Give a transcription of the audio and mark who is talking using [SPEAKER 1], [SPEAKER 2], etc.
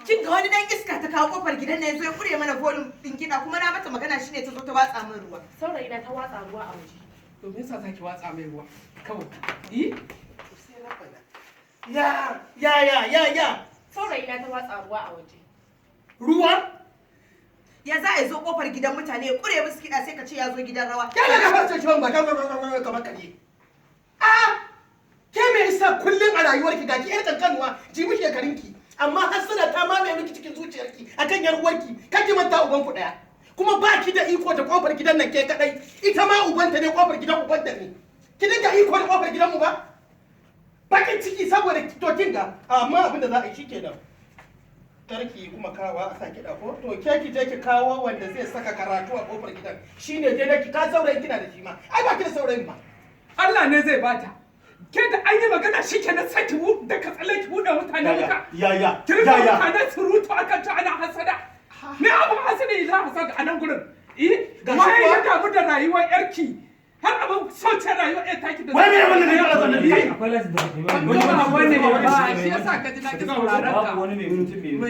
[SPEAKER 1] kin ga wani dan iska ta kawo kofar gidan nan yazo ya kure mana volume din gida kuma na mata magana shine ta zo ta watsa min ruwa.
[SPEAKER 2] Saurayi na ta watsa ruwa a waje.
[SPEAKER 3] To me yasa zaki watsa mai ruwa? Kawai. Yi?
[SPEAKER 1] Sai na faɗa. Ya.
[SPEAKER 2] Saurayi na ta watsa ruwa a waje.
[SPEAKER 3] Ruwa?
[SPEAKER 1] Ya za a zo kofar gidan mutane ya kure musu kiɗa sai ka ce ya zo gidan rawa.
[SPEAKER 3] Ya ga farce kiwon ba kamar kare. Ke me yasa kullum a rayuwarki ga ki yar kankanuwa ji mu shekarunki amma hasala ta mamaye miki cikin zuciyarki akan yar uwarki kake manta uban ku daya kuma ba ki da iko da kofar gidan nan ke kadai ita ma ubanta ne kofar gidan ubanta ne ki dinga iko da kofar gidan mu ba bakin ciki saboda to kinga amma abin da za a yi shikenan tarki kuma kawa a sa kiɗa ko to ke ki je ki kawo wanda zai saka karatu a kofar gidan shine dai da ki ka saurayin kina da shi ma ai ba ki da saurayin ba
[SPEAKER 4] Allah ne zai bata ke da an yi magana shi ke na saki da ka tsalle ki buɗe mutane muka kirga mutane surutu akan ta ana hasada ne abin hasada idan hasada a nan gurin waye ya damu da rayuwar yarki har abin sauce rayuwar yar taki da
[SPEAKER 3] wai me wannan ne ya zama ne
[SPEAKER 4] akwai lasu da wani ba shi yasa ka ji na ki sauraron ka